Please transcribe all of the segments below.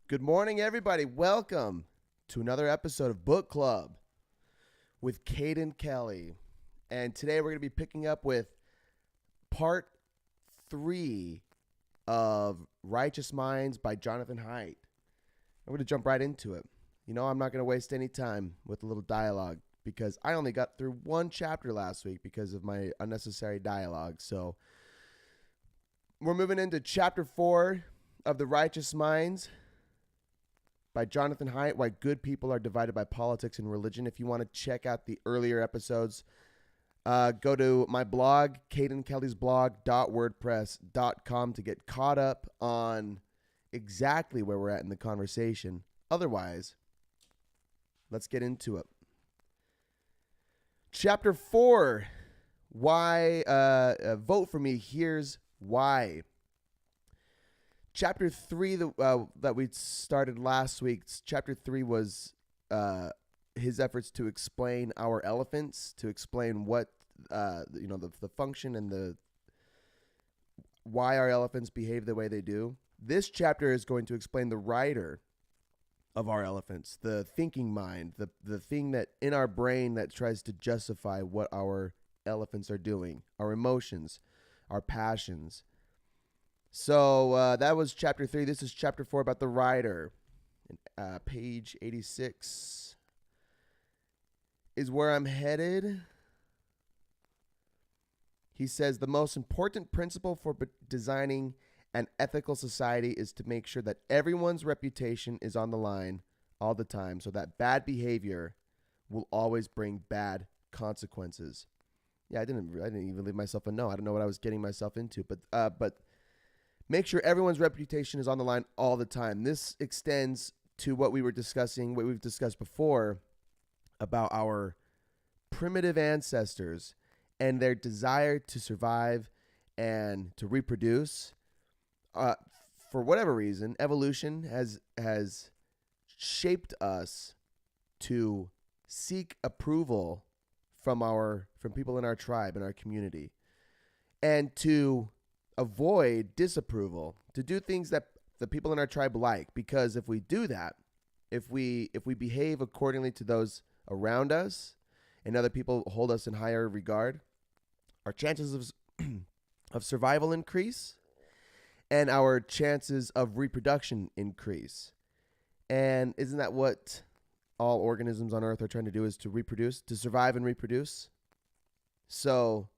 Good morning, everybody. Welcome to another episode of Book Club with Kate and Kelly. And today we're going to be picking up with part 3 of Righteous Minds by Jonathan Haidt. I'm going to jump right into it. You know, I'm not going to waste any time with a little dialogue because I only got through one chapter last week because of my unnecessary dialogue. So we're moving into chapter 4 of The Righteous Minds by Jonathan Haidt, Why Good People Are Divided by Politics and Religion. If you want to check out the earlier episodes, go to my blog, kateandkellysblog.wordpress.com, to get caught up on exactly where we're at in the conversation. Otherwise, let's get into it. Chapter 4, why vote for me. Here's why. Chapter 3 that we started last week, chapter 3 was his efforts to explain our elephants, to explain what, the function and the why our elephants behave the way they do. This chapter is going to explain the writer of our elephants, the thinking mind, the thing that in our brain that tries to justify what our elephants are doing, our emotions, our passions. So that was chapter 3. This is chapter 4 about the writer. Page 86 is where I'm headed. He says, the most important principle for designing an ethical society is to make sure that everyone's reputation is on the line all the time, so that bad behavior will always bring bad consequences. Yeah, I didn't even leave myself a no. I don't know what I was getting myself into, but make sure everyone's reputation is on the line all the time. This extends to what we've discussed before about our primitive ancestors and their desire to survive and to reproduce. For whatever reason, evolution has shaped us to seek approval from people in our tribe, in our community, and to avoid disapproval, to do things that the people in our tribe like. Because if we do that, if we behave accordingly to those around us and other people hold us in higher regard, our chances of survival increase and our chances of reproduction increase. And isn't that what all organisms on Earth are trying to do, is to reproduce, to survive and reproduce? So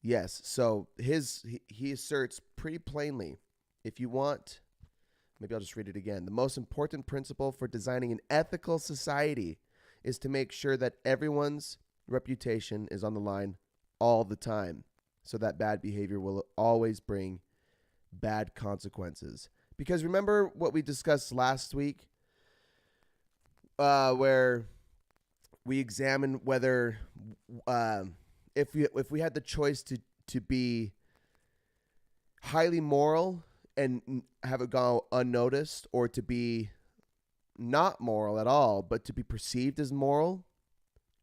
yes, so he asserts pretty plainly, if you want, maybe I'll just read it again. The most important principle for designing an ethical society is to make sure that everyone's reputation is on the line all the time, so that bad behavior will always bring bad consequences. Because remember what we discussed last week, where we examined whether if we had the choice to be highly moral and have it go unnoticed, or to be not moral at all but to be perceived as moral,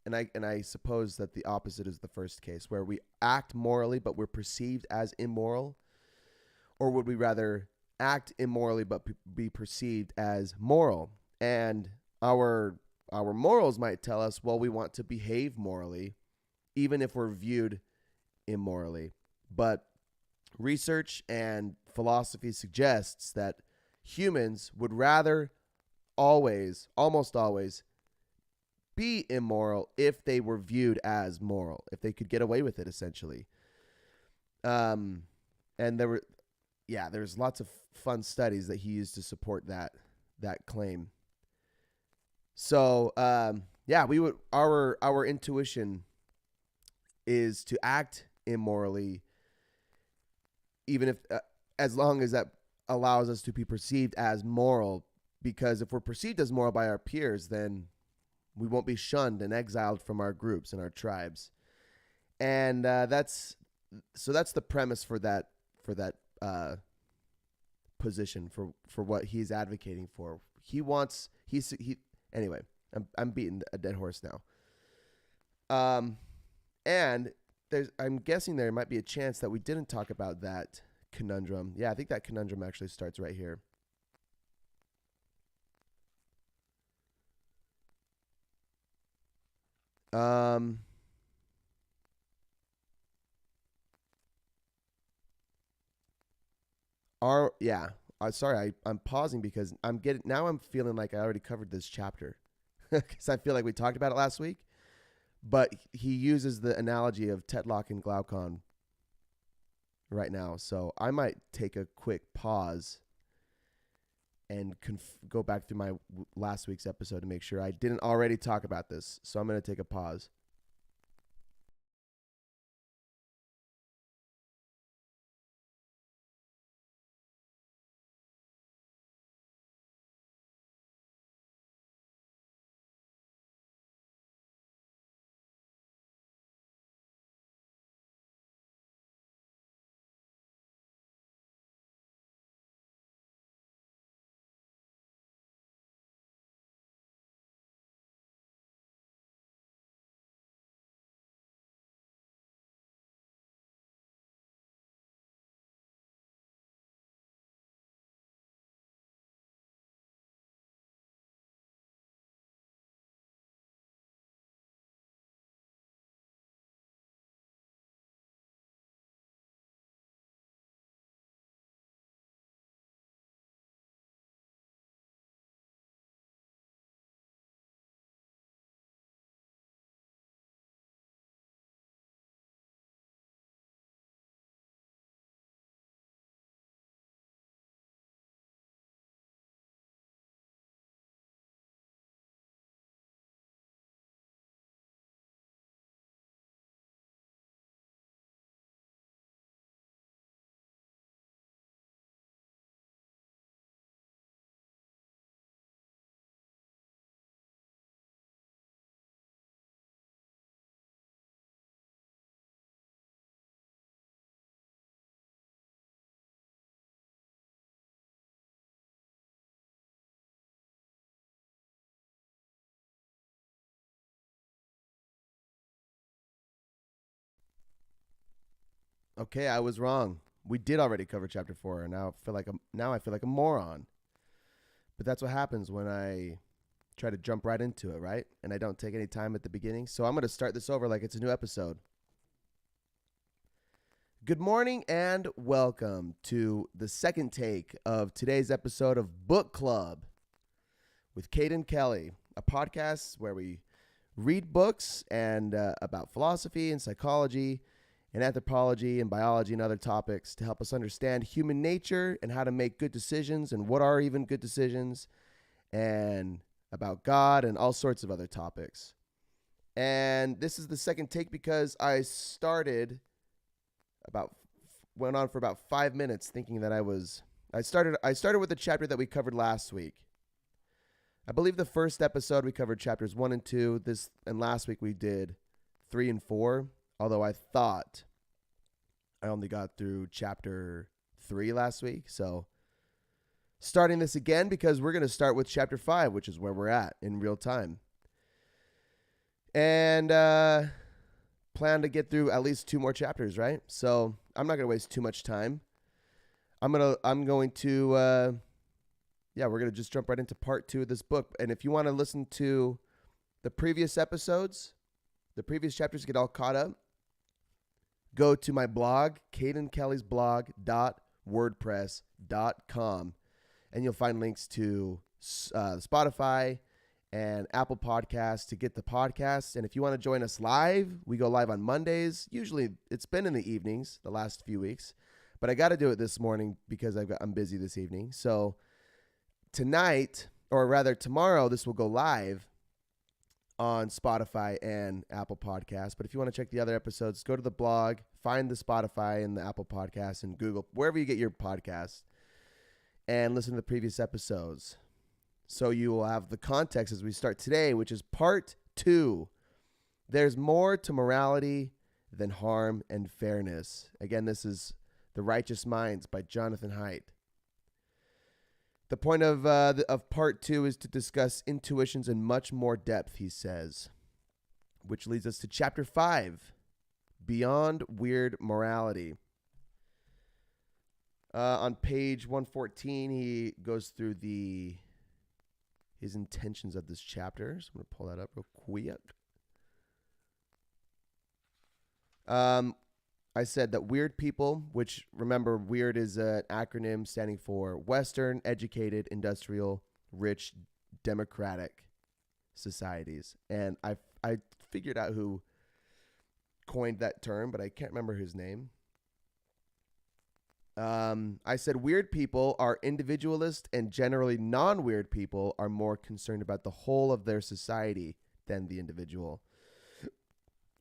and I suppose that the opposite is the first case, where we act morally but we're perceived as immoral, or would we rather act immorally but be perceived as moral? And our morals might tell us, well, we want to behave morally even if we're viewed immorally. But research and philosophy suggests that humans would rather almost always, be immoral if they were viewed as moral, if they could get away with it, essentially. And there's lots of fun studies that he used to support that claim. So our intuition is to act immorally, even if as long as that allows us to be perceived as moral. Because if we're perceived as moral by our peers, then we won't be shunned and exiled from our groups and our tribes. And that's the premise for that position, for what he's advocating for. Anyway, I'm beating a dead horse now. And I'm guessing there might be a chance that we didn't talk about that conundrum. Yeah, I think that conundrum actually starts right here. Um, yeah. Sorry, I'm pausing because I'm feeling like I already covered this chapter because I feel like we talked about it last week. But he uses the analogy of Tetlock and Glaucon right now, so I might take a quick pause and go back through my last week's episode to make sure I didn't already talk about this. So I'm going to take a pause. Okay, I was wrong. We did already cover chapter 4, and now I feel like a moron. But that's what happens when I try to jump right into it, right? And I don't take any time at the beginning. So I'm going to start this over like it's a new episode. Good morning and welcome to the second take of today's episode of Book Club with Haidt and Kelly, a podcast where we read books and about philosophy and psychology and anthropology and biology and other topics to help us understand human nature and how to make good decisions and what are even good decisions, and about God and all sorts of other topics. And this is the second take because I went on for about 5 minutes thinking that I started with the chapter that we covered last week. I believe the first episode we covered chapters 1 and 2. And last week we did 3 and 4. Although I thought I only got through chapter 3 last week. So starting this again because we're going to start with chapter 5, which is where we're at in real time. And plan to get through at least 2 more chapters, right? So I'm not going to waste too much time. We're going to just jump right into part 2 of this book. And if you want to listen to the previous episodes, the previous chapters, get all caught up, go to my blog, cadeandkellysblog.wordpress.com, and you'll find links to Spotify and Apple Podcasts to get the podcast. And if you want to join us live, we go live on Mondays. Usually it's been in the evenings the last few weeks, but I got to do it this morning because I'm busy this evening. So tonight, or rather tomorrow, this will go live on Spotify and Apple Podcasts. But if you want to check the other episodes, go to the blog, find the Spotify and the Apple Podcasts and Google, wherever you get your podcasts, and listen to the previous episodes. So you will have the context as we start today, which is part 2. There's more to morality than harm and fairness. Again, this is The Righteous Minds by Jonathan Haidt. The point of part 2 is to discuss intuitions in much more depth, he says, which leads us to chapter 5, Beyond Weird Morality. On page 114, he goes through his intentions of this chapter. So I'm going to pull that up real quick. I said that weird people, which remember, weird is an acronym standing for Western, Educated, Industrial, Rich, Democratic Societies. And I figured out who coined that term, but I can't remember his name. I said weird people are individualist, and generally non-weird people are more concerned about the whole of their society than the individual.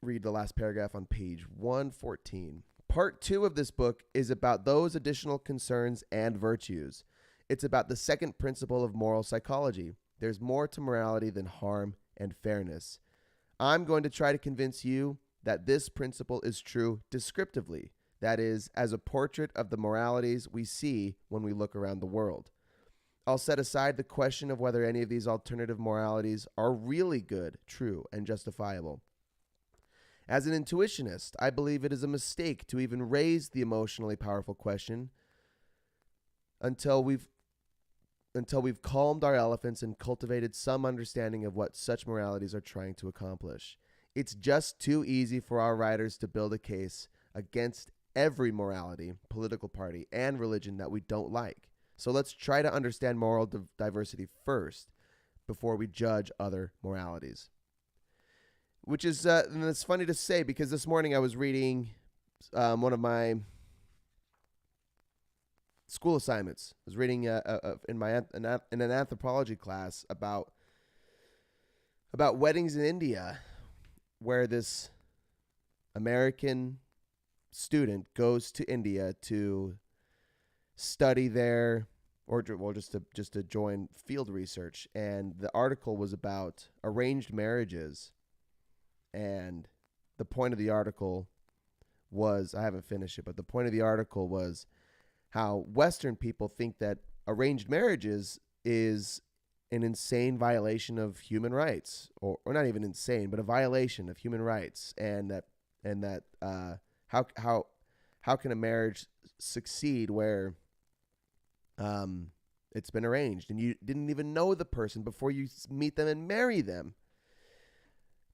Read the last paragraph on page 114. Part 2 of this book is about those additional concerns and virtues. It's about the second principle of moral psychology. There's more to morality than harm and fairness. I'm going to try to convince you that this principle is true descriptively. That is, as a portrait of the moralities we see when we look around the world. I'll set aside the question of whether any of these alternative moralities are really good, true, and justifiable. As an intuitionist, I believe it is a mistake to even raise the emotionally powerful question until we've calmed our elephants and cultivated some understanding of what such moralities are trying to accomplish. It's just too easy for our writers to build a case against every morality, political party, and religion that we don't like. So let's try to understand moral diversity first before we judge other moralities. Which is, and it's funny to say because this morning I was reading one of my school assignments. I was reading in an anthropology class about weddings in India, where this American student goes to India to study there, or just to join field research, and the article was about arranged marriages. And the point of the article was, I haven't finished it, but the point of the article was how Western people think that arranged marriages is an insane violation of human rights, or not even insane, but a violation of human rights, and that how can a marriage succeed where it's been arranged and you didn't even know the person before you meet them and marry them.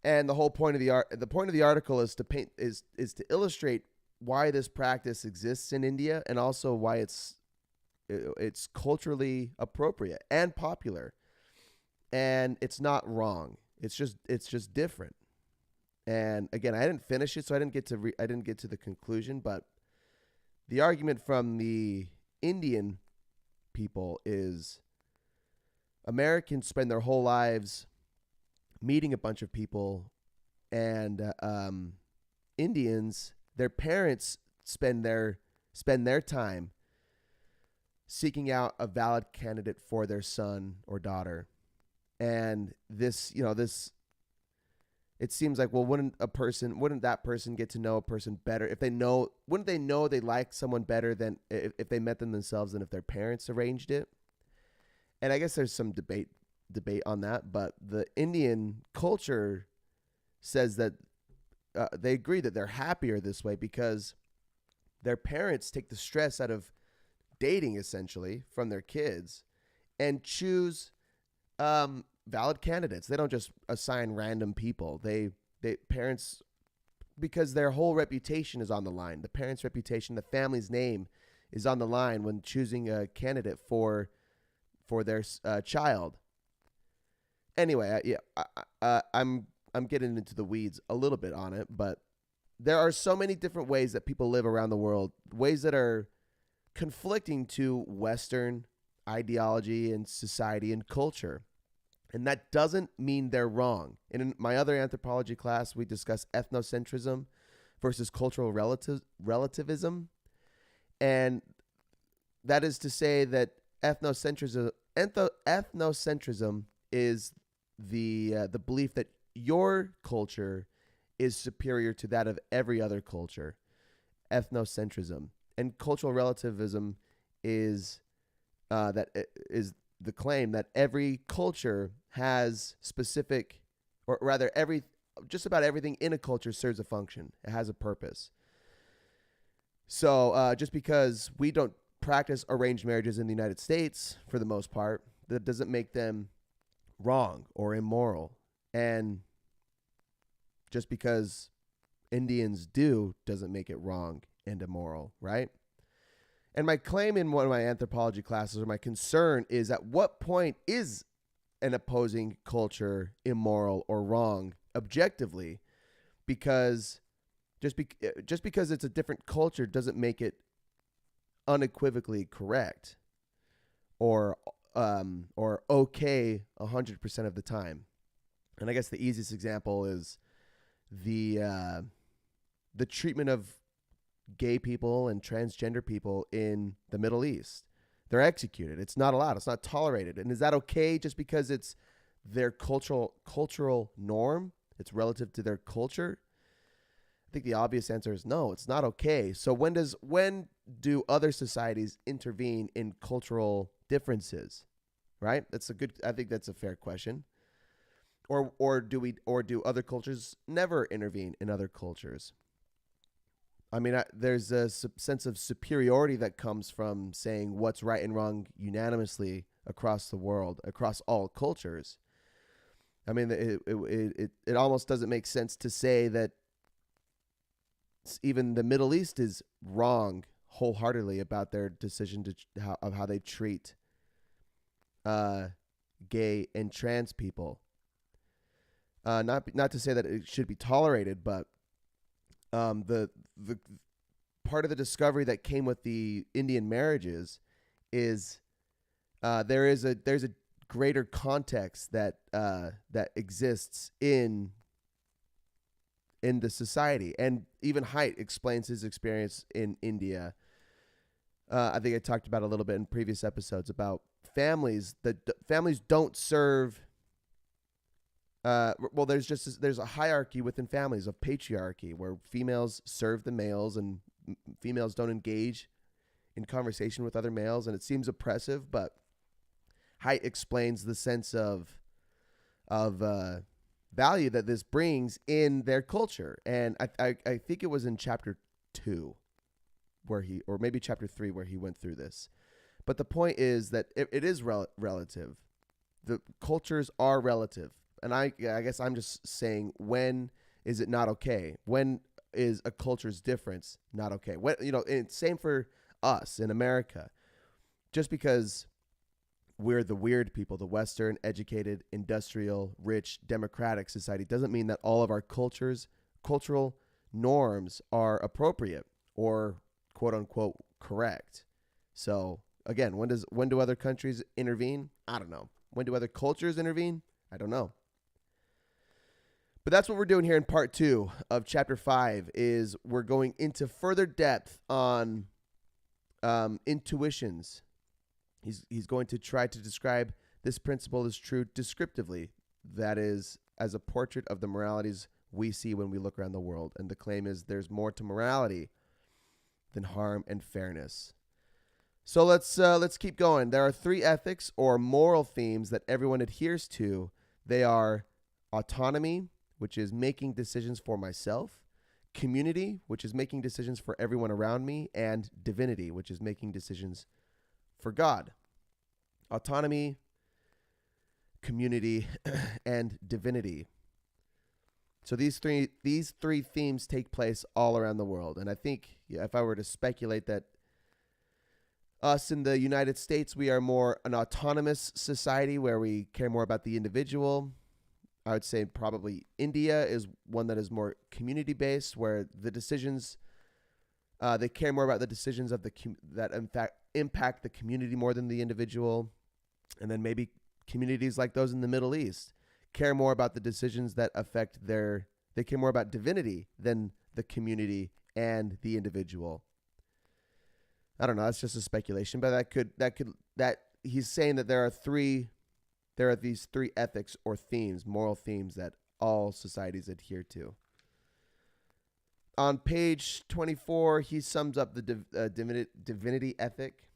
And the whole point of the article is to paint is to illustrate why this practice exists in India, and also why it's culturally appropriate and popular, and it's not wrong. It's just different. And again, I didn't finish it, so I didn't get to the conclusion. But the argument from the Indian people is Americans spend their whole lives meeting a bunch of people, and Indians, their parents spend their time seeking out a valid candidate for their son or daughter. And this, it seems like, well, wouldn't that person get to know a person better wouldn't they know they like someone better than if they met them themselves than if their parents arranged it? And I guess there's some debate on that, but the Indian culture says that they agree that they're happier this way because their parents take the stress out of dating, essentially, from their kids, and choose valid candidates. They don't just assign random people. They parents, because their whole reputation is on the line. The parents' reputation, the family's name is on the line when choosing a candidate for their child. Anyway, I'm getting into the weeds a little bit on it, but there are so many different ways that people live around the world, ways that are conflicting to Western ideology and society and culture. And that doesn't mean they're wrong. In my other anthropology class, we discuss ethnocentrism versus cultural relativism. And that is to say that ethnocentrism is the belief that your culture is superior to that of every other culture, ethnocentrism. And cultural relativism is the claim that every culture has specific, or rather just about everything in a culture serves a function. It has a purpose. So just because we don't practice arranged marriages in the United States for the most part, that doesn't make them wrong or immoral. And just because Indians do doesn't make it wrong and immoral, right? And my claim in one of my anthropology classes, or my concern, is at what point is an opposing culture immoral or wrong objectively? Because just because it's a different culture doesn't make it unequivocally correct or okay 100% of the time. And I guess the easiest example is the treatment of gay people and transgender people in the Middle East. They're executed. It's not allowed. It's not tolerated. And is that okay just because it's their cultural norm? It's relative to their culture? I think the obvious answer is no, it's not okay. So when do other societies intervene in cultural differences? Right? I think that's a fair question. Or do other cultures never intervene in other cultures? I mean, there's a sense of superiority that comes from saying what's right and wrong unanimously across the world, across all cultures. I mean, it almost doesn't make sense to say that even the Middle East is wrong wholeheartedly about their decision of how they treat gay and trans people. Not to say that it should be tolerated, but the part of the discovery that came with the Indian marriages is there's a greater context that exists in the society. And even Haidt explains his experience in India. I think I talked about a little bit in previous episodes about families don't serve. There's a hierarchy within families of patriarchy where females serve the males and females don't engage in conversation with other males, and it seems oppressive. But Haidt explains the sense of value that this brings in their culture, and I think it was in chapter 2 or maybe chapter 3 where he went through this. But the point is that it is relative. The cultures are relative. And I guess I'm just saying, when is it not okay? When is a culture's difference not okay? Same for us in America. Just because we're the weird people, the Western, educated, industrial, rich, democratic society, doesn't mean that all of our cultural norms are appropriate or quote unquote correct. So again, when do other countries intervene? I don't know. When do other cultures intervene? I don't know. But that's what we're doing here in part 2 of chapter 5, is we're going into further depth on intuitions. He's going to try to describe this principle as true descriptively, that is, as a portrait of the moralities we see when we look around the world. And the claim is there's more to morality than harm and fairness. So let's keep going. There are 3 ethics or moral themes that everyone adheres to. They are autonomy, which is making decisions for myself; community, which is making decisions for everyone around me; and divinity, which is making decisions for God. Autonomy, community, and divinity. So these three themes take place all around the world. And I think if I were to speculate that us in the United States, we are more an autonomous society where we care more about the individual. I would say probably India is one that is more community-based, where the decisions, they care more about the decisions of that in fact impact the community more than the individual. And then maybe communities like those in the Middle East care more about the decisions that affect they care more about divinity than the community and the individual. I don't know. That's just a speculation, but that he's saying that there are these 3 ethics or themes, moral themes, that all societies adhere to. On page 24, he sums up the divinity ethic.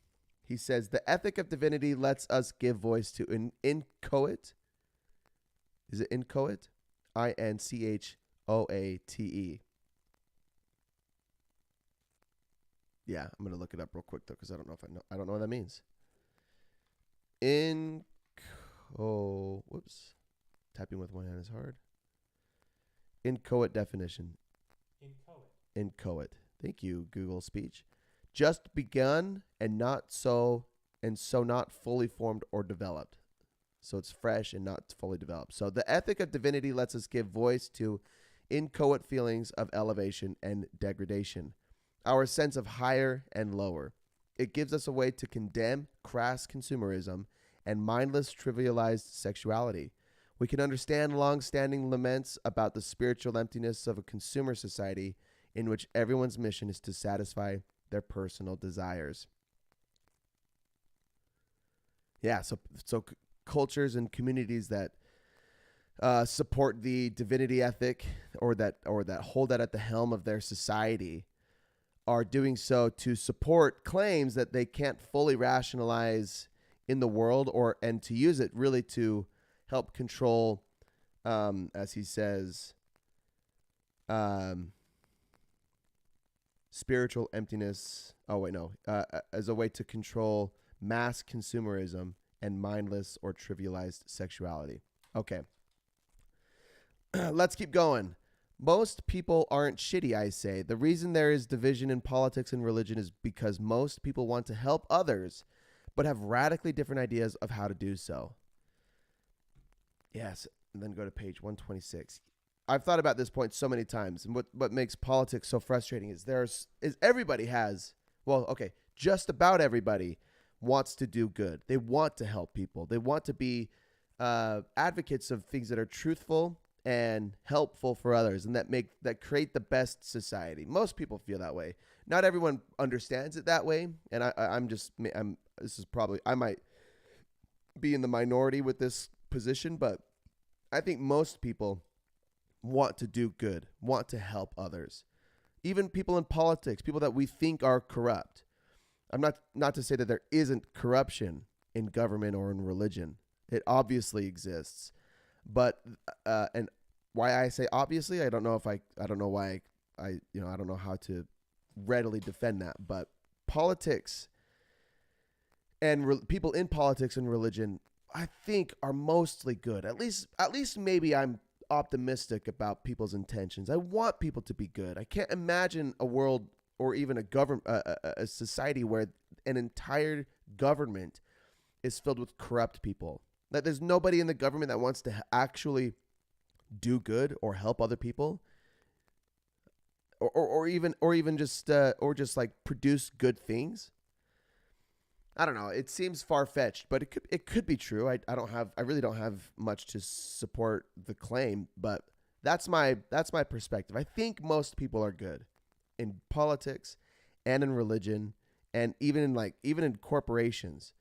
He says, the ethic of divinity lets us give voice to inchoate. Is it inchoate? Inchoate. Yeah, I'm gonna look it up real quick though, because I don't know what that means. In whoops. Typing with one hand is hard. Inchoate definition. Inchoate. Thank you, Google Speech. Just begun and so not fully formed or developed. So it's fresh and not fully developed. So the ethic of divinity lets us give voice to inchoate feelings of elevation and degradation, our sense of higher and lower. It gives us a way to condemn crass consumerism and mindless trivialized sexuality. We can understand long-standing laments about the spiritual emptiness of a consumer society in which everyone's mission is to satisfy their personal desires. Yeah, so cultures and communities that support the divinity ethic or that hold that at the helm of their society are doing so to support claims that they can't fully rationalize in the world, and to use it really to help control, as he says, spiritual emptiness. Oh, wait, no. As a way to control mass consumerism and mindless or trivialized sexuality. Okay. Let's keep going. Most people aren't shitty, I say. The reason there is division in politics and religion is because most people want to help others, but have radically different ideas of how to do so. Yes, and then go to page 126. I've thought about this point so many times, and what makes politics so frustrating is everybody has, well, okay, just about everybody wants to do good. They want to help people. They want to be advocates of things that are truthful and helpful for others, and that create the best society. Most people feel that way. Not everyone understands it that way, and I might be in the minority with this position, but I think most people want to do good, want to help others. Even people in politics, people that we think are corrupt. I'm not to say that there isn't corruption in government or in religion. It obviously exists. But and why I say obviously, I don't know why I don't know how to readily defend that, but politics and people in politics and religion, I think, are mostly good. At least maybe I'm optimistic about people's intentions. I want people to be good. I can't imagine a world or even a society where an entire government is filled with corrupt people. That there's nobody in the government that wants to actually do good or help other people, or even just like produce good things. I don't know. It seems far-fetched, but it could be true. I really don't have much to support the claim, but that's my perspective. I think most people are good in politics and in religion and even in corporations,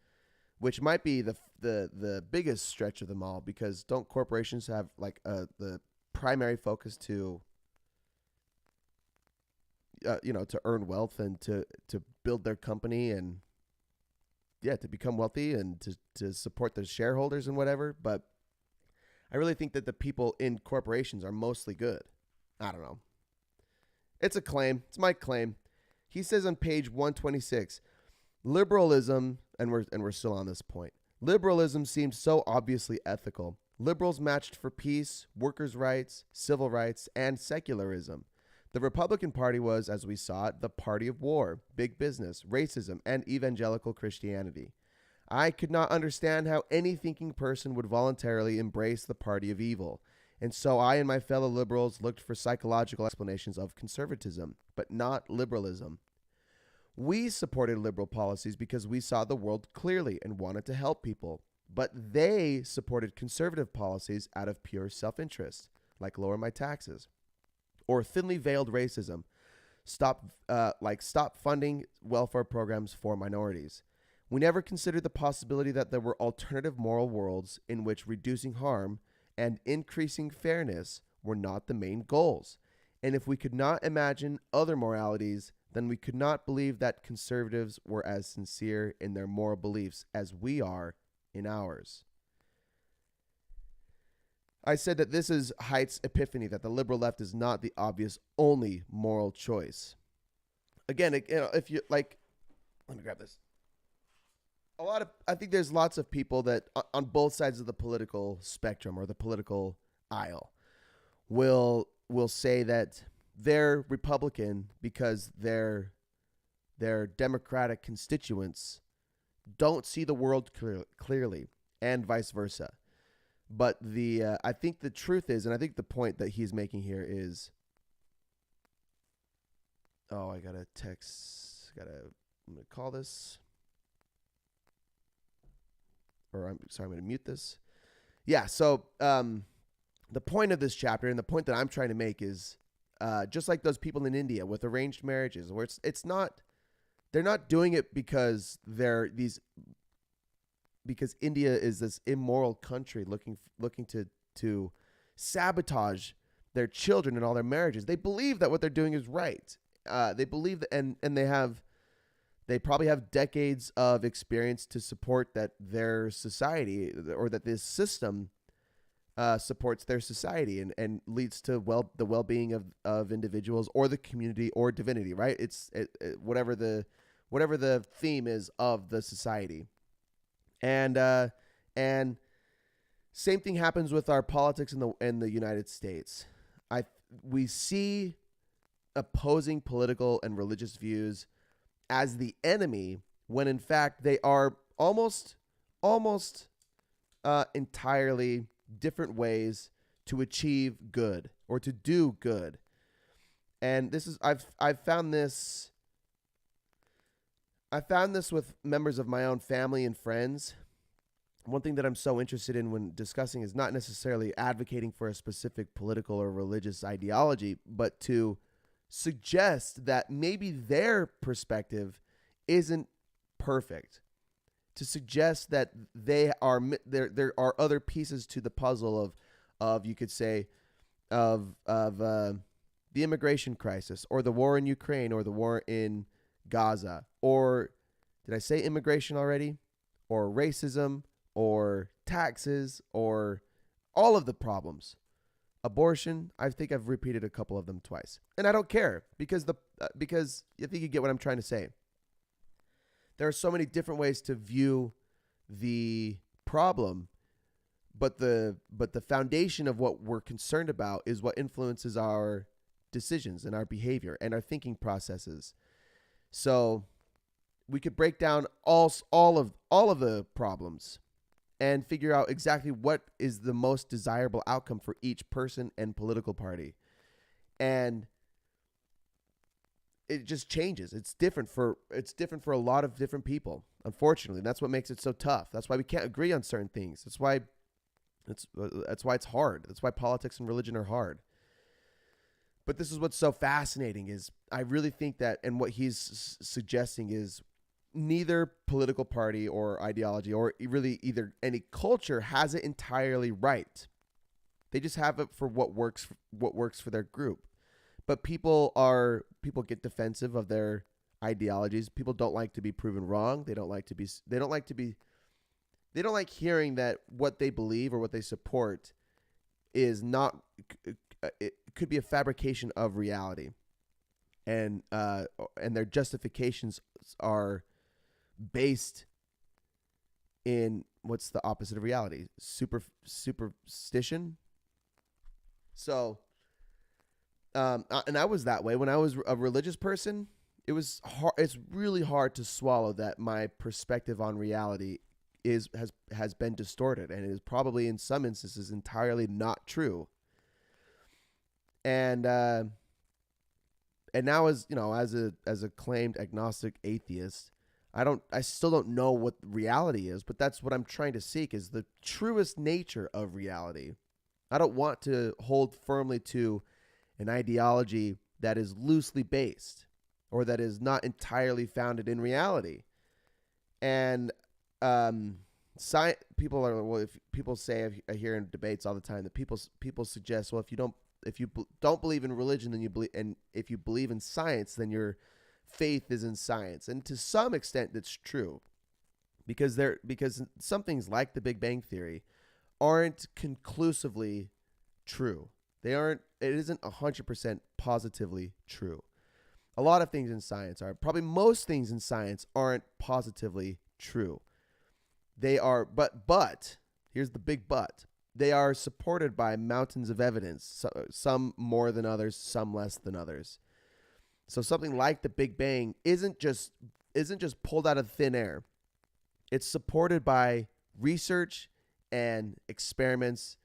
which might be the biggest stretch of them all, because don't corporations have the primary focus to to earn wealth and to build their company and to become wealthy and to support their shareholders and whatever. But I really think that the people in corporations are mostly good. I don't know. It's a claim. It's my claim. He says on page 126, liberalism, and we're still on this point. Liberalism seems so obviously ethical. Liberals matched for peace, workers' rights, civil rights, and secularism. The Republican Party was, as we saw it, the party of war, big business, racism, and evangelical Christianity. I could not understand how any thinking person would voluntarily embrace the party of evil, and so I and my fellow liberals looked for psychological explanations of conservatism, but not liberalism. We supported liberal policies because we saw the world clearly and wanted to help people, but they supported conservative policies out of pure self-interest, like lower my taxes, or thinly veiled racism, stop funding welfare programs for minorities. We never considered the possibility that there were alternative moral worlds in which reducing harm and increasing fairness were not the main goals. And if we could not imagine other moralities, then we could not believe that conservatives were as sincere in their moral beliefs as we are in ours. I said that this is Haidt's epiphany, that the liberal left is not the obvious only moral choice. again, if you like, let me grab this. I think there's lots of people that on both sides of the political spectrum or the political aisle will say that they're Republican because their Democratic constituents don't see the world clearly, and vice versa. But I think the truth is, and I think the point that he's making here is, oh, I gotta text, I'm gonna call this, or I'm sorry, I'm gonna mute this. Yeah. So the point of this chapter and the point that I'm trying to make is, just like those people in India with arranged marriages, where it's not, they're not doing it because because India is this immoral country looking to sabotage their children and all their marriages. They believe that what they're doing is right. They believe that, and they probably have decades of experience to support that their society, or that this system supports their society and leads to the well-being of individuals or the community or divinity, right? It's whatever the theme is of the society. And same thing happens with our politics in the United States. We see opposing political and religious views as the enemy, when in fact they are almost entirely different ways to achieve good or to do good. And this is I've found this with members of my own family and friends. One thing that I'm so interested in when discussing is not necessarily advocating for a specific political or religious ideology, but to suggest that maybe their perspective isn't perfect. To suggest that there are other pieces to the puzzle of you could say of the immigration crisis, or the war in Ukraine, or the war in Gaza, or did I say immigration already? Or racism, or taxes, or all of the problems. Abortion, I think I've repeated a couple of them twice. And I don't care because I think you get what I'm trying to say. There are so many different ways to view the problem, but the foundation of what we're concerned about is what influences our decisions and our behavior and our thinking processes. So we could break down all of the problems and figure out exactly what is the most desirable outcome for each person and political party. And it just changes. It's different for a lot of different people, unfortunately. And that's what makes it so tough. That's why we can't agree on certain things. That's why it's hard. That's why politics and religion are hard. But this is what's so fascinating is I really think that, and what he's suggesting is, neither political party or ideology or really either any culture has it entirely right. They just have it for what works for their group. But people get defensive of their ideologies. People don't like to be proven wrong. They don't like hearing that what they believe or what they support is not, it could be a fabrication of reality. And their justifications are based in, what's the opposite of reality? Superstition. So, and I was that way when I was a religious person. It was hard. It's really hard to swallow that my perspective on reality has been distorted, and it is probably in some instances entirely not true. And now, as a claimed agnostic atheist, I still don't know what reality is, but that's what I'm trying to seek, is the truest nature of reality. I don't want to hold firmly to an ideology that is loosely based or that is not entirely founded in reality. And people are, well, if people say, I hear in debates all the time that people suggest, well, if you don't believe in religion, then you believe, and if you believe in science, then your faith is in science. And to some extent that's true, because some things like the Big Bang Theory aren't conclusively true. It isn't 100% positively true. A lot of things in science are. Probably most things in science aren't positively true. They are, but here's the big but. They are supported by mountains of evidence, some more than others, some less than others. So something like the Big Bang isn't just pulled out of thin air. It's supported by research and experiments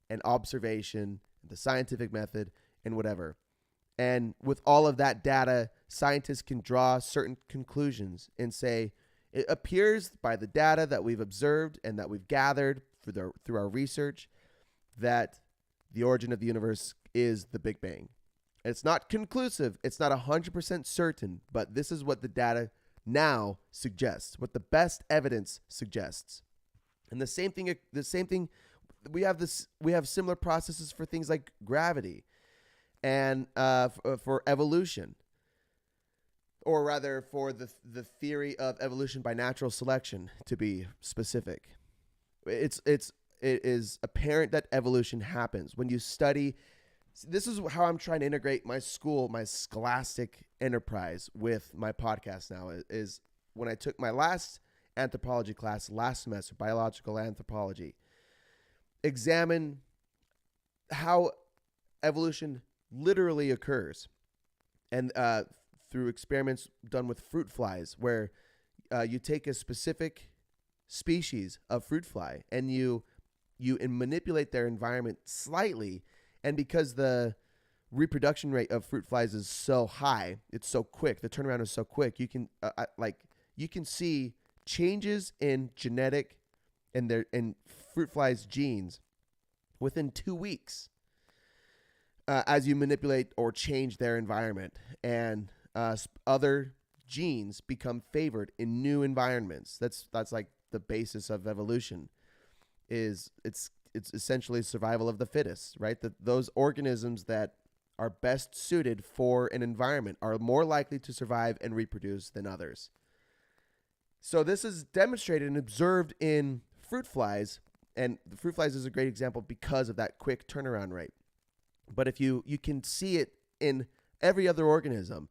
and observation, the scientific method, and whatever. And with all of that data, scientists can draw certain conclusions and say, it appears by the data that we've observed and that we've gathered through our research that the origin of the universe is the Big Bang. It's not conclusive. It's not 100% certain, but this is what the data now suggests, what the best evidence suggests. And the same thing, we have similar processes for things like gravity and for evolution, or rather for the theory of evolution by natural selection, to be specific. It is apparent that evolution happens when you study. This is how I'm trying to integrate my scholastic enterprise with my podcast now, is when I took my last anthropology class last semester, biological anthropology, examine how evolution literally occurs. And through experiments done with fruit flies, where you take a specific species of fruit fly and you manipulate their environment slightly. And because the reproduction rate of fruit flies is so high, it's so quick, the turnaround is so quick, you can see changes in genetic and fruit flies' genes within 2 weeks as you manipulate or change their environment, and other genes become favored in new environments. That's like the basis of evolution. It's essentially survival of the fittest, right? Those organisms that are best suited for an environment are more likely to survive and reproduce than others. So this is demonstrated and observed in fruit flies, and the fruit flies is a great example because of that quick turnaround rate. But if you can see it in every other organism,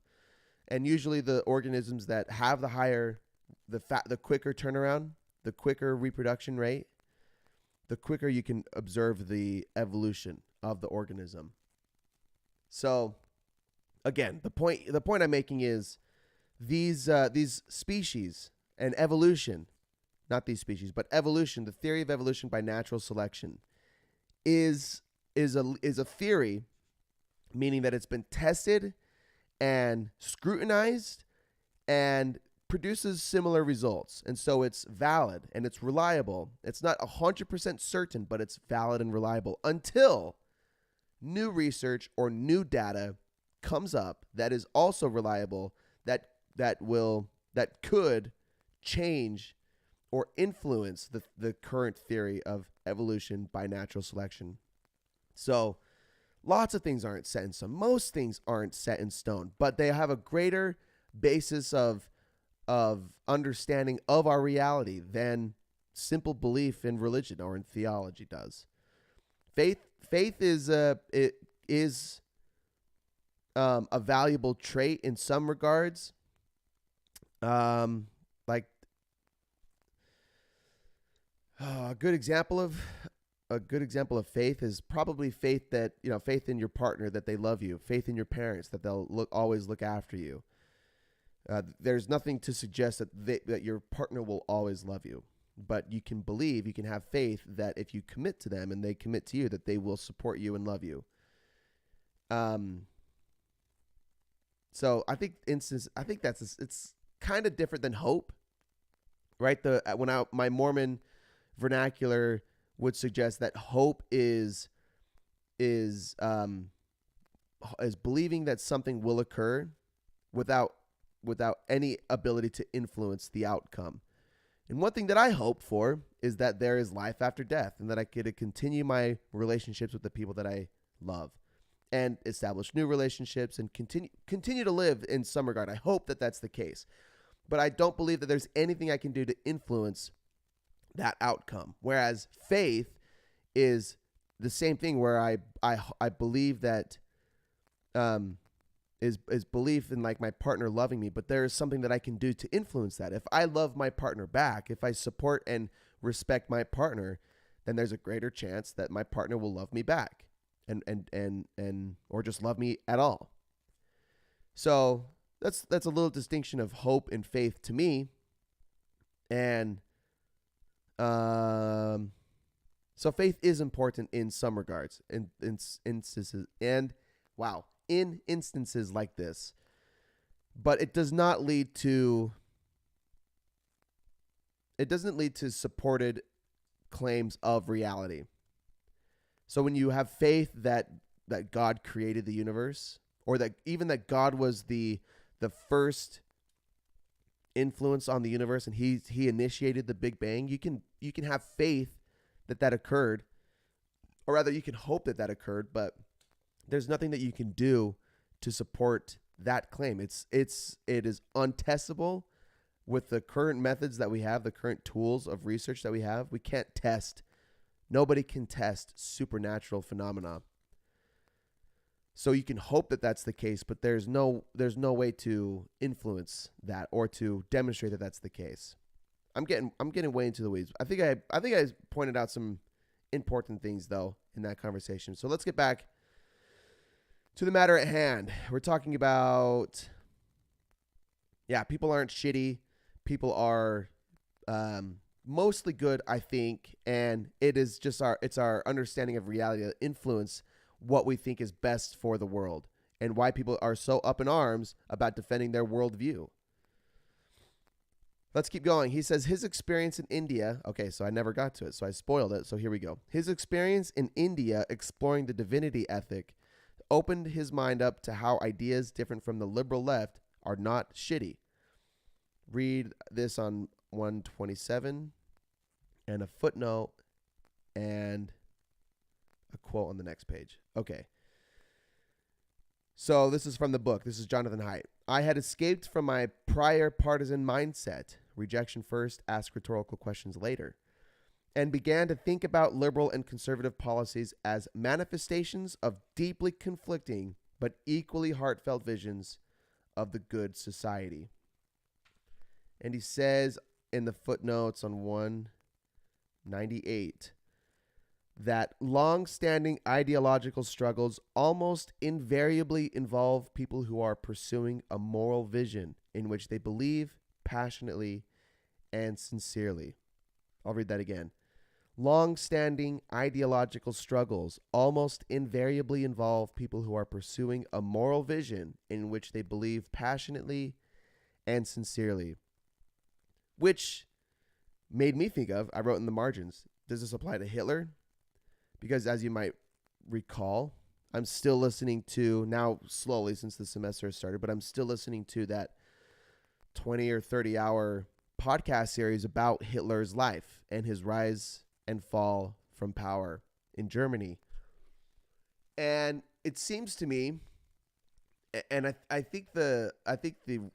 and usually the organisms that have the quicker turnaround, the quicker reproduction rate, the quicker you can observe the evolution of the organism. So, again, the point I'm making is these species and evolution, not these species, but evolution, the theory of evolution by natural selection, is a theory, meaning that it's been tested and scrutinized and produces similar results. And so it's valid and it's reliable. It's not 100% certain, but it's valid and reliable until new research or new data comes up that is also reliable, that could change or influence the current theory of evolution by natural selection. So lots of things aren't set in stone. Most things aren't set in stone, but they have a greater basis of understanding of our reality than simple belief in religion or in theology does. Faith is a valuable trait in some regards. Like a good example of faith is probably faith in your partner, that they love you, faith in your parents, that they'll always look after you. There's nothing to suggest that your partner will always love you, but you can have faith that if you commit to them and they commit to you, that they will support you and love you. So I think it's kind of different than hope, right? My Mormon vernacular would suggest that hope is believing that something will occur without any ability to influence the outcome. And one thing that I hope for is that there is life after death, and that I get to continue my relationships with the people that I love and establish new relationships and continue to live in some regard. I hope that that's the case. But I don't believe that there's anything I can do to influence that outcome. Whereas faith is the same thing, where I believe that is belief in like my partner loving me, but there is something that I can do to influence that. If I love my partner back, if I support and respect my partner, then there's a greater chance that my partner will love me back and or just love me at all. So that's a little distinction of hope and faith to me. And so faith is important in some regards, in instances, and wow, in instances like this, but it doesn't lead to supported claims of reality. So when you have faith that God created the universe, or that even that God was the first influence on the universe and he initiated the Big Bang, you can have faith that occurred, or rather you can hope that occurred, but there's nothing that you can do to support that claim. It is untestable with the current methods that we have, the current tools of research that we have. We can't test. Nobody can test supernatural phenomena. So you can hope that that's the case, but there's no way to influence that or to demonstrate that that's the case. I'm getting way into the weeds. I think I pointed out some important things though in that conversation. So let's get back to the matter at hand. We're talking about, people aren't shitty. People are mostly good, I think, and it is just our understanding of reality that influence what we think is best for the world and why people are so up in arms about defending their worldview. Let's keep going. He says his experience in India. Okay, so I never got to it, so I spoiled it. So here we go. His experience in India exploring the divinity ethic opened his mind up to how ideas different from the liberal left are not shitty. Read this on 127 and a footnote and a quote on the next page. Okay. So this is from the book. This is Jonathan Haidt. I had escaped from my prior partisan mindset, rejection first, ask rhetorical questions later, and began to think about liberal and conservative policies as manifestations of deeply conflicting but equally heartfelt visions of the good society. And he says in the footnotes on 198 that long-standing ideological struggles almost invariably involve people who are pursuing a moral vision in which they believe passionately and sincerely. I'll read that again. Long-standing ideological struggles almost invariably involve people who are pursuing a moral vision in which they believe passionately and sincerely. Which made me think of, I wrote in the margins, does this apply to Hitler? Because as you might recall, I'm still listening to, now slowly since the semester has started, but I'm still listening to that 20 or 30 hour podcast series about Hitler's life and his rise and fall from power in Germany. And it seems to me, and I think the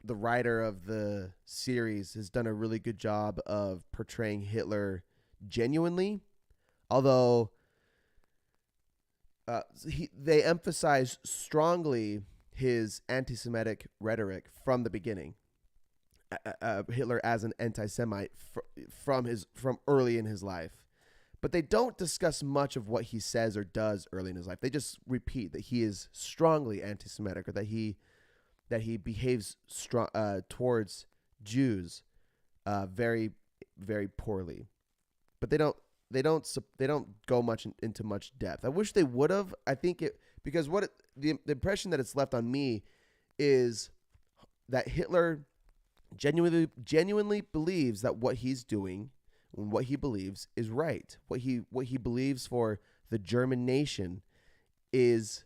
writer of the series has done a really good job of portraying Hitler genuinely, although they emphasize strongly his anti-Semitic rhetoric from the beginning. Hitler as an anti-Semite from early in his life. But they don't discuss much of what he says or does early in his life. They just repeat that he is strongly anti-Semitic, or that he behaves towards Jews very, very poorly. But they don't go much into much depth. I wish they would have. I think because the impression that it's left on me is that Hitler genuinely believes that what he's doing and what he believes is right. What he believes for the German nation is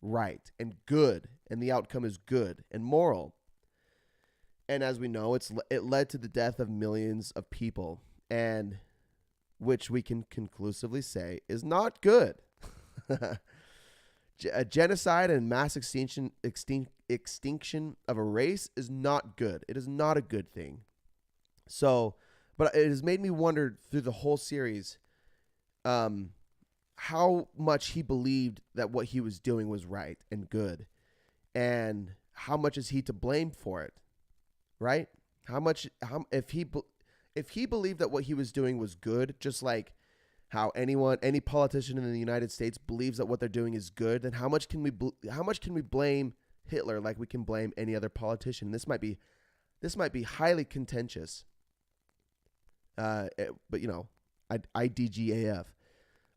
right and good, and the outcome is good and moral. And as we know, it led to the death of millions of people, and which we can conclusively say is not good. A genocide and mass extinction of a race is not good. It is not a good thing. So, but it has made me wonder through the whole series how much he believed that what he was doing was right and good. And how much is he to blame for it? Right? If he believed that what he was doing was good, just like how any politician in the United States believes that what they're doing is good, then how much can we blame Hitler like we can blame any other politician? This might be highly contentious. But IDGAF.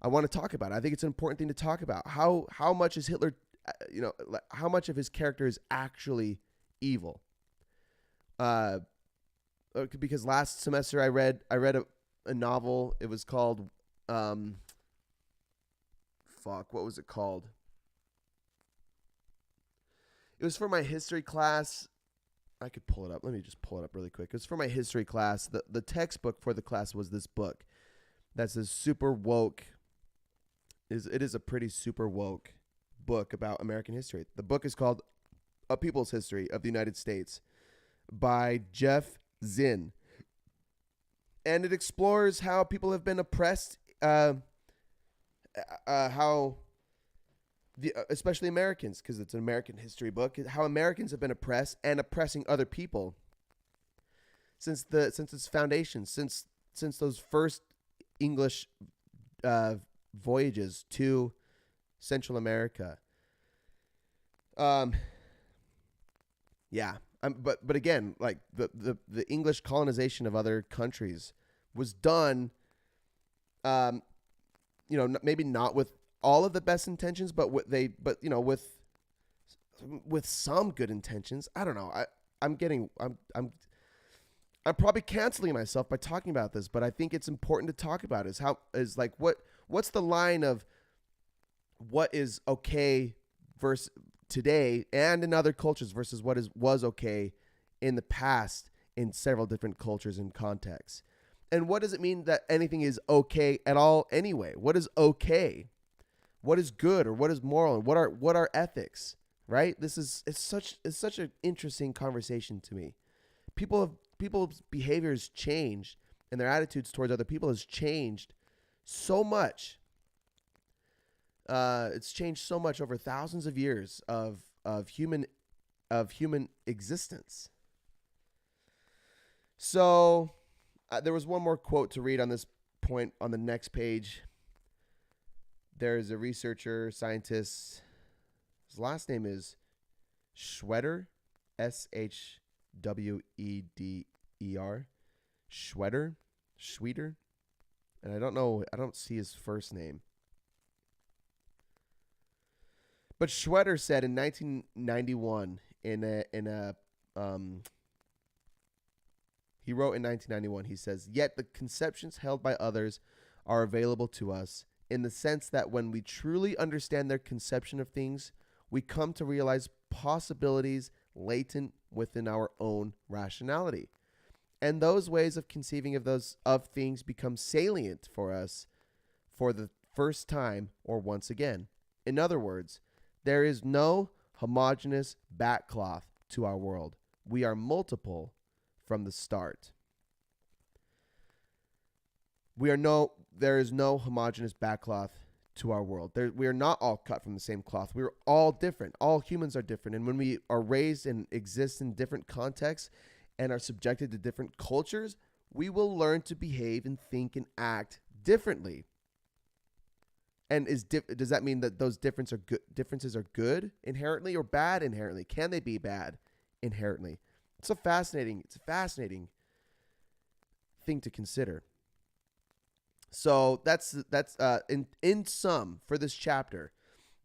I want to talk about it. I think it's an important thing to talk about. How much is Hitler, how much of his character is actually evil? Because last semester I read a novel. It was called, what was it called? It was for my history class. I could pull it up. Let me just pull it up really quick. It was for my history class. The textbook for the class was this book. That's a super woke. It is a pretty super woke book about American history. The book is called A People's History of the United States by Jeff Zinn. And it explores how people have been oppressed, especially Americans, because it's an American history book, how Americans have been oppressed and oppressing other people since its foundation, since those first English voyages to Central America. But again, like the English colonization of other countries was done, maybe not with all of the best intentions, but with some good intentions. I don't know. I'm probably canceling myself by talking about this, but I think it's important to talk about what's the line of what is okay versus today and in other cultures versus what was okay in the past in several different cultures and contexts. And what does it mean that anything is okay at all anyway? What is okay? What is good or what is moral, and what are ethics, right? It's such an interesting conversation to me. People's behaviors change and their attitudes towards other people has changed so much. It's changed so much over thousands of years of human existence. So there was one more quote to read on this point on the next page. There's a researcher, scientist. His last name is Schweder, Schweder, Schweder, and I don't see his first name. But Schweder said in 1991 he wrote in 1991, he says, "Yet the conceptions held by others are available to us in the sense that when we truly understand their conception of things, we come to realize possibilities latent within our own rationality. And those ways of conceiving of things become salient for us for the first time or once again. In other words, there is no homogeneous backcloth to our world. We are multiple from the start." There is no homogeneous backcloth to our world. We are not all cut from the same cloth. We're all different. All humans are different. And when we are raised and exist in different contexts and are subjected to different cultures, we will learn to behave and think and act differently. And does that mean that those differences are good inherently or bad inherently? Can they be bad inherently? It's a fascinating thing to consider. So that's in sum for this chapter,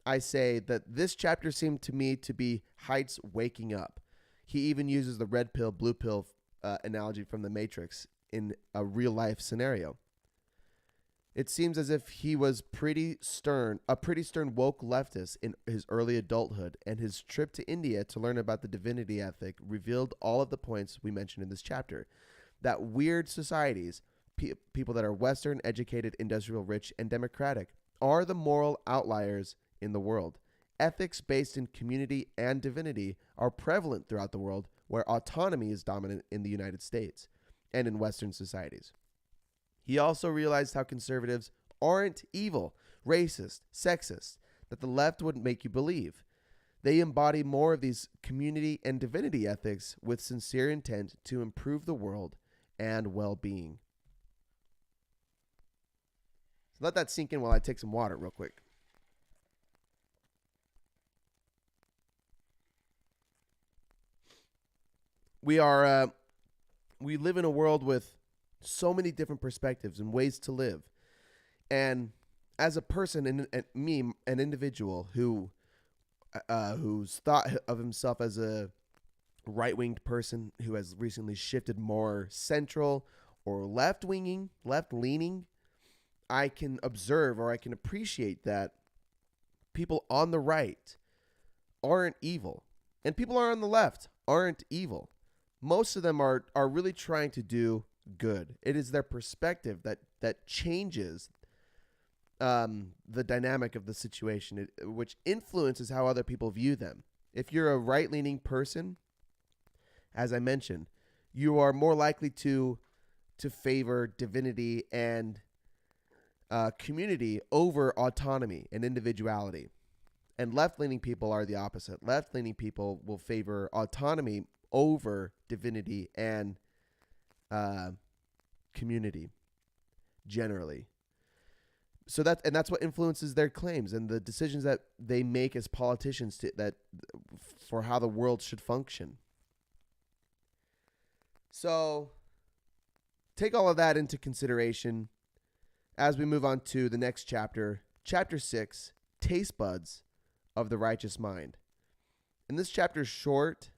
I say that this chapter seemed to me to be Haidt's waking up. He even uses the red pill, blue pill analogy from the Matrix in a real life scenario. It seems as if he was a pretty stern woke leftist in his early adulthood, and his trip to India to learn about the divinity ethic revealed all of the points we mentioned in this chapter. That weird societies, people that are Western, educated, industrial, rich, and democratic, are the moral outliers in the world. Ethics based in community and divinity are prevalent throughout the world, where autonomy is dominant in the United States and in Western societies. He also realized how conservatives aren't evil, racist, sexist, that the left would make you believe. They embody more of these community and divinity ethics with sincere intent to improve the world and well-being. So let that sink in while I take some water real quick. We live in a world with so many different perspectives and ways to live. And as a person, and me, an individual who's thought of himself as a right-winged person who has recently shifted more central or left-leaning, I can observe or I can appreciate that people on the right aren't evil, and people on the left aren't evil. Most of them are really trying to do good. It is their perspective that changes the dynamic of the situation, which influences how other people view them. If you're a right-leaning person, as I mentioned, you are more likely to favor divinity and community over autonomy and individuality. And left-leaning people are the opposite. Left-leaning people will favor autonomy over divinity and community generally. So that's what influences their claims and the decisions that they make as politicians for how the world should function. So take all of that into consideration as we move on to the next chapter, chapter 6, Taste Buds of the Righteous Mind. And this chapter is short.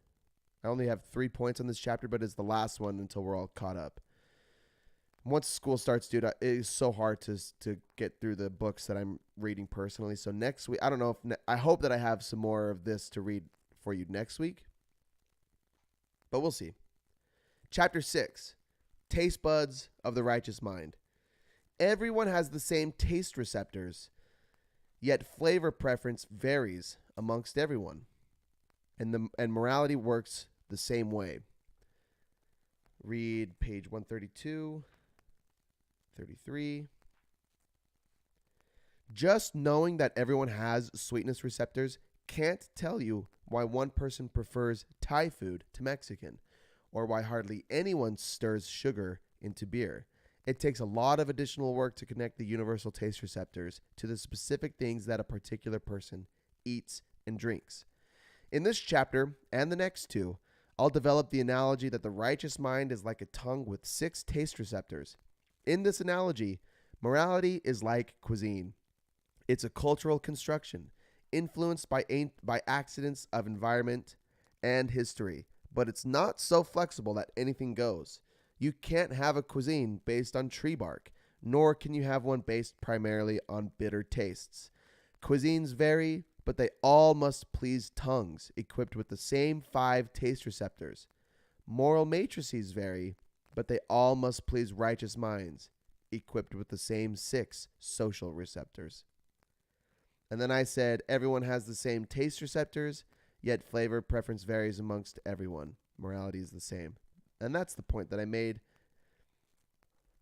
I only have 3 points on this chapter, but it's the last one until we're all caught up. Once school starts, dude, it is so hard to get through the books that I'm reading personally. So next week, I don't know I hope that I have some more of this to read for you next week, but we'll see. Chapter 6, Taste Buds of the Righteous Mind. Everyone has the same taste receptors, yet flavor preference varies amongst everyone, and morality works the same way. Read page 132. 33. Just knowing that everyone has sweetness receptors can't tell you why one person prefers Thai food to Mexican, or why hardly anyone stirs sugar into beer. It takes a lot of additional work to connect the universal taste receptors to the specific things that a particular person eats and drinks. In this chapter and the next two, I'll develop the analogy that the righteous mind is like a tongue with 6 taste receptors. In this analogy, morality is like cuisine. It's a cultural construction influenced by accidents of environment and history, but it's not so flexible that anything goes. You can't have a cuisine based on tree bark, nor can you have one based primarily on bitter tastes. Cuisines vary, but they all must please tongues equipped with the same 5 taste receptors. Moral matrices vary, but they all must please righteous minds, equipped with the same 6 social receptors. And then I said, everyone has the same taste receptors, yet flavor preference varies amongst everyone. Morality is the same. And that's the point that I made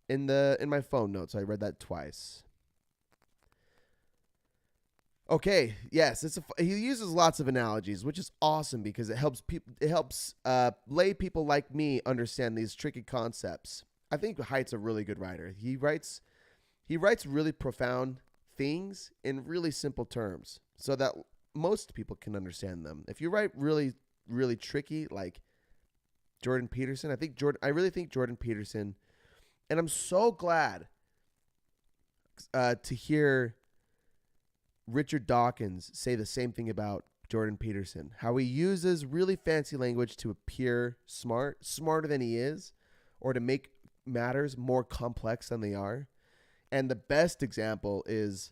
in my phone notes. I read that twice. Okay, yes, he uses lots of analogies, which is awesome because it helps lay people like me understand these tricky concepts. I think Haidt's a really good writer. He writes really profound things in really simple terms so that most people can understand them. If you write really, really tricky, like Jordan Peterson, I really think Jordan Peterson, and I'm so glad to hear Richard Dawkins say the same thing about Jordan Peterson, how he uses really fancy language to appear smarter than he is, or to make matters more complex than they are. And the best example is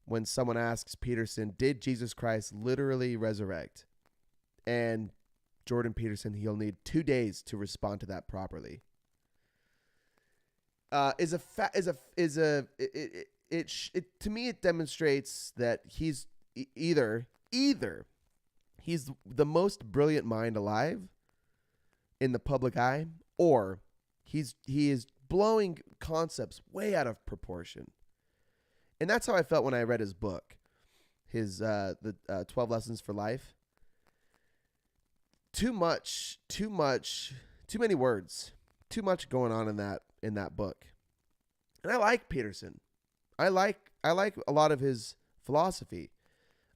when someone asks Peterson, did Jesus Christ literally resurrect? And Jordan Peterson, he'll need 2 days to respond to that properly. To me, it demonstrates that he's either he's the most brilliant mind alive in the public eye, or he is blowing concepts way out of proportion. And that's how I felt when I read his book, the 12 Lessons for Life. too many words, too much going on in that book. And I like Peterson. I like a lot of his philosophy.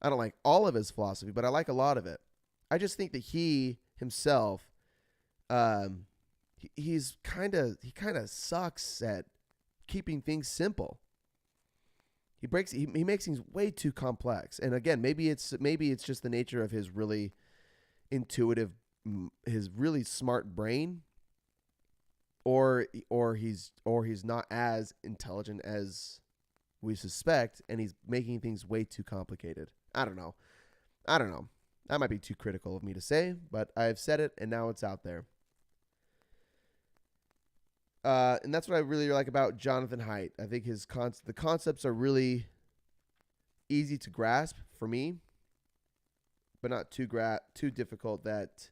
I don't like all of his philosophy, but I like a lot of it. I just think that he himself, he kind of sucks at keeping things simple. He makes things way too complex. And again, maybe it's just the nature of his really intuitive, his really smart brain, or he's not as intelligent as we suspect, and he's making things way too complicated. I don't know. That might be too critical of me to say, but I've said it, and now it's out there. And that's what I really like about Jonathan Haidt. I think the concepts are really easy to grasp for me, but not too difficult that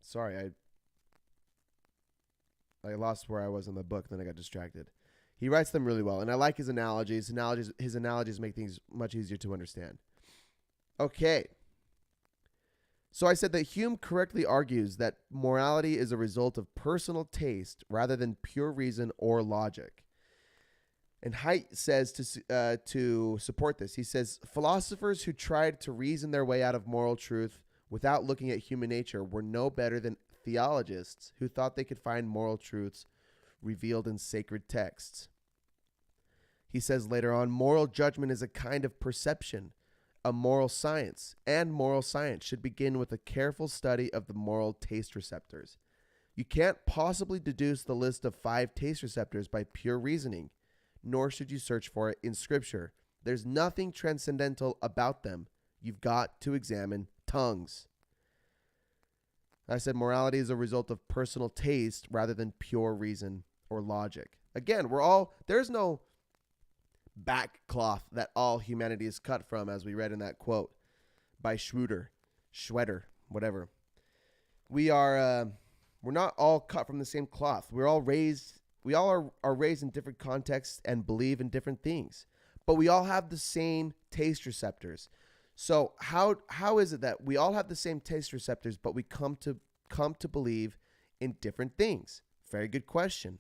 sorry, I lost where I was in the book, then I got distracted. He writes them really well, and I like his analogies. His analogies make things much easier to understand. Okay. So I said that Hume correctly argues that morality is a result of personal taste rather than pure reason or logic. And Haidt says to support this, he says, philosophers who tried to reason their way out of moral truth without looking at human nature were no better than theologists who thought they could find moral truths revealed in sacred texts. He says later on, moral judgment is a kind of perception, a moral science, and moral science should begin with a careful study of the moral taste receptors. You can't possibly deduce the list of 5 taste receptors by pure reasoning, nor should you search for it in Scripture. There's nothing transcendental about them. You've got to examine tongues. I said morality is a result of personal taste rather than pure reason or logic. Again, there's no backcloth that all humanity is cut from, as we read in that quote by Schroeder, whatever. We're not all cut from the same cloth. We all are raised in different contexts and believe in different things, but we all have the same taste receptors. So how is it that we all have the same taste receptors, but we come to believe in different things? Very good question.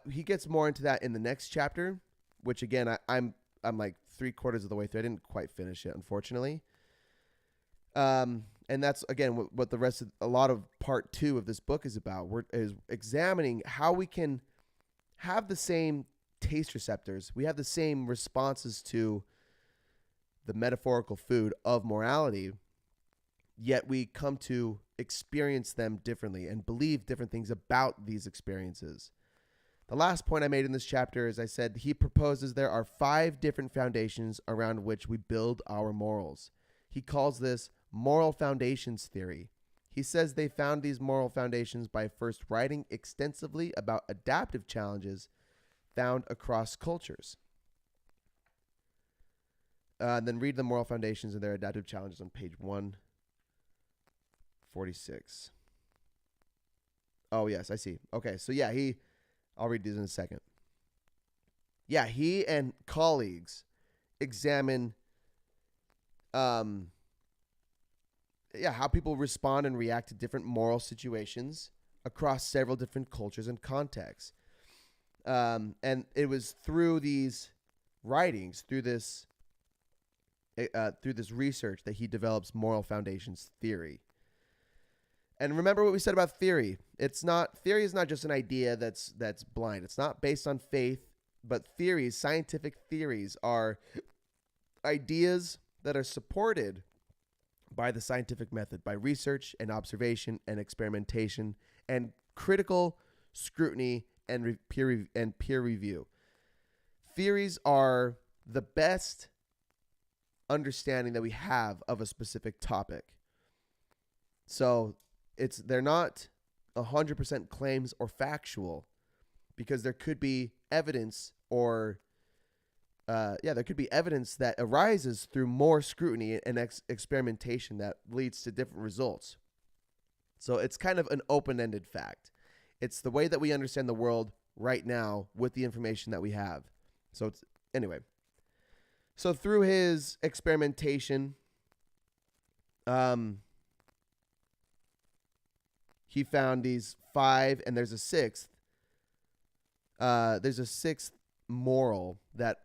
He gets more into that in the next chapter, which again I'm like 3/4 of the way through. I didn't quite finish it, unfortunately. And that's again what the rest of a lot of part 2 of this book is about. Is examining how we can have the same taste receptors. We have the same responses to the metaphorical food of morality, yet we come to experience them differently and believe different things about these experiences. The last point I made in this chapter is I said he proposes there are 5 different foundations around which we build our morals. He calls this moral foundations theory. He says they found these moral foundations by first writing extensively about adaptive challenges found across cultures. Then read the moral foundations and their adaptive challenges on page 146. Oh, yes, I see. Okay, so yeah, I'll read these in a second. Yeah, he and colleagues examine how people respond and react to different moral situations across several different cultures and contexts. And it was through these writings, through this research that he develops moral foundations theory. And remember what we said about theory. Theory is not just an idea that's blind. It's not based on faith, but scientific theories are ideas that are supported by the scientific method, by research and observation and experimentation and critical scrutiny and peer review. Theories are the best understanding that we have of a specific topic. So they're not 100% claims or factual, because there could be evidence that arises through more scrutiny and experimentation that leads to different results. So it's kind of an open-ended fact. It's the way that we understand the world right now with the information that we have. So it's anyway. So through his experimentation, he found these 5, and there's a sixth. There's a sixth moral that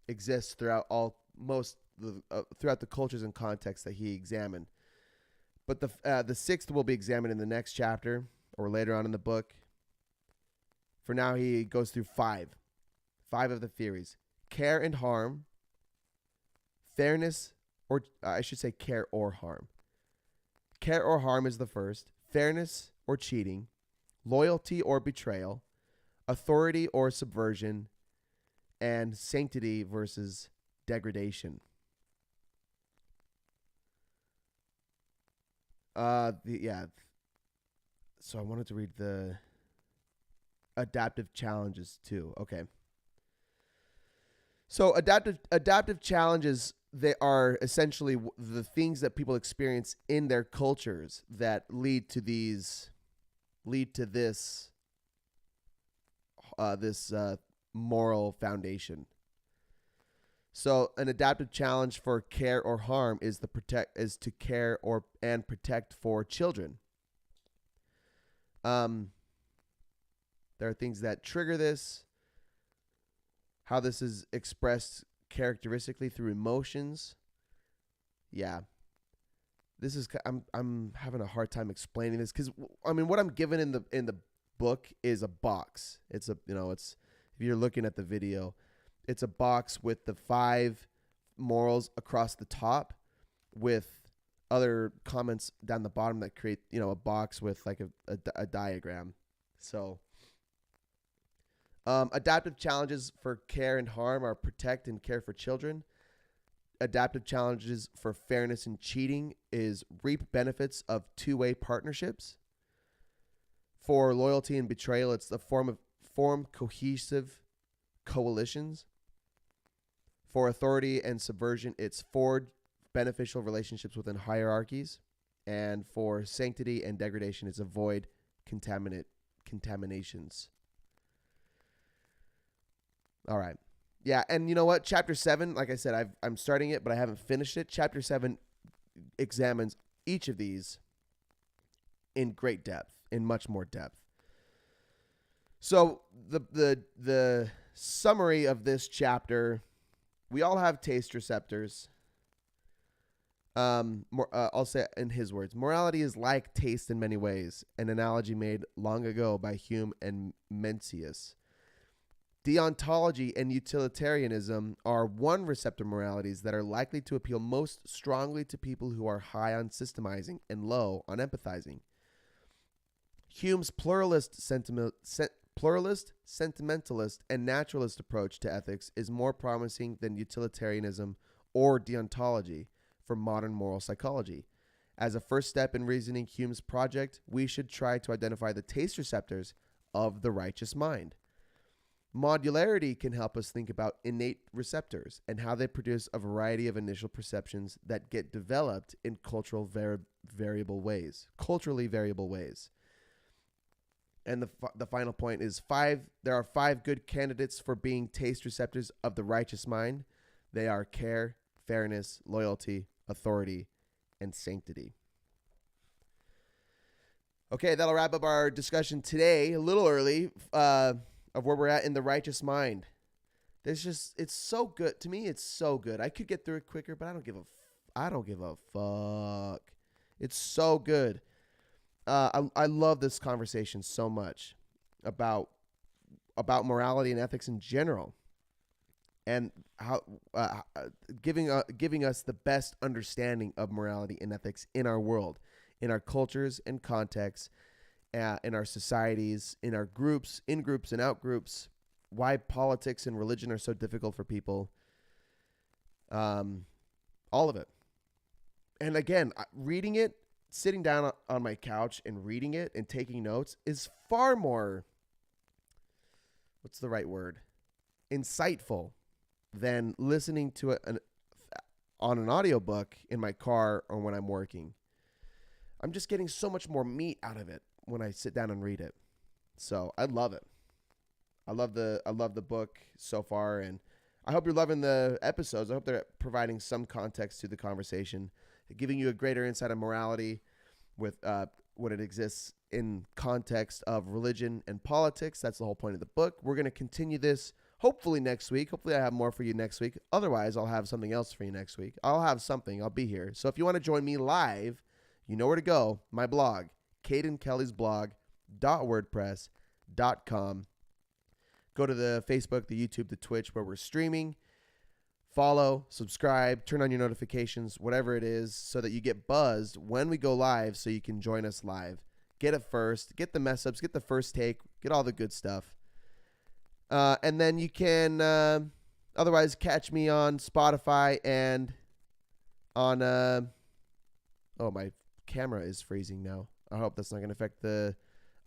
exists throughout throughout the cultures and contexts that he examined. But the sixth will be examined in the next chapter or later on in the book. For now, he goes through 5 of the theories: care and harm, fairness, or I should say care or harm. Care or harm is the first. Fairness or cheating, loyalty or betrayal, authority or subversion, and sanctity versus degradation. Yeah. So I wanted to read the adaptive challenges too. Okay. So adaptive challenges, they are essentially the things that people experience in their cultures that lead to this moral foundation. So an adaptive challenge for care or harm is to care and protect for children. There are things that trigger this. How this is expressed characteristically through emotions. Yeah. This is I'm having a hard time explaining this cuz I mean what I'm given in the book is a box. It's if you're looking at the video, it's a box with the 5 morals across the top with other comments down the bottom that create, a box with like a diagram. So adaptive challenges for care and harm are protect and care for children. Adaptive challenges for fairness and cheating is reap benefits of two-way partnerships. For loyalty and betrayal, it's the form cohesive coalitions. For authority and subversion, it's forge beneficial relationships within hierarchies. And for sanctity and degradation, it's avoid contaminations. All right. Yeah, and you know what? Chapter 7, like I said, I'm starting it, but I haven't finished it. Chapter 7 examines each of these in great depth, in much more depth. So the summary of this chapter, we all have taste receptors. I'll say in his words, morality is like taste in many ways, an analogy made long ago by Hume and Mencius. Deontology and utilitarianism are one receptor moralities that are likely to appeal most strongly to people who are high on systemizing and low on empathizing. Hume's pluralist, sentimentalist, and naturalist approach to ethics is more promising than utilitarianism or deontology for modern moral psychology. As a first step in reasoning Hume's project, we should try to identify the taste receptors of the righteous mind. Modularity can help us think about innate receptors and how they produce a variety of initial perceptions that get developed in culturally variable ways. And the final point is there are 5 good candidates for being taste receptors of the righteous mind. They are care, fairness, loyalty, authority, and sanctity. Okay, that'll wrap up our discussion today, a little early, of where we're at in the righteous mind. It's so good. To me, it's so good. I could get through it quicker, but I don't give a fuck. It's so good. I love this conversation so much about morality and ethics in general, and how giving us the best understanding of morality and ethics in our world, in our cultures and contexts, in our societies, in our groups, in groups and out groups, why politics and religion are so difficult for people. All of it. And again, reading it, sitting down on my couch and reading it and taking notes is far more, what's the right word? Insightful than listening to it on an audiobook in my car or when I'm working. I'm just getting so much more meat out of it when I sit down and read it. So I love it. I love the book so far, and I hope you're loving the episodes. I hope they're providing some context to the conversation, giving you a greater insight on morality with when it exists in context of religion and politics. That's the whole point of the book. We're going to continue this hopefully next week. Hopefully I have more for you next week. Otherwise, I'll have something else for you next week. I'll have something. I'll be here. So if you want to join me live, you know where to go. My blog, CadenKelly'sBlog.wordpress.com. Go to the Facebook, the YouTube, the Twitch where we're streaming. Follow, subscribe, turn on your notifications, whatever it is, so that you get buzzed when we go live so you can join us live. Get it first. Get the mess ups. Get the first take. Get all the good stuff. And then you can otherwise catch me on Spotify and on... oh, my camera is freezing now. I hope that's not going to affect the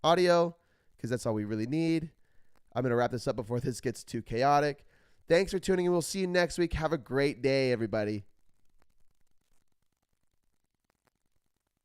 audio because that's all we really need. I'm going to wrap this up before this gets too chaotic. Thanks for tuning in. We'll see you next week. Have a great day, everybody.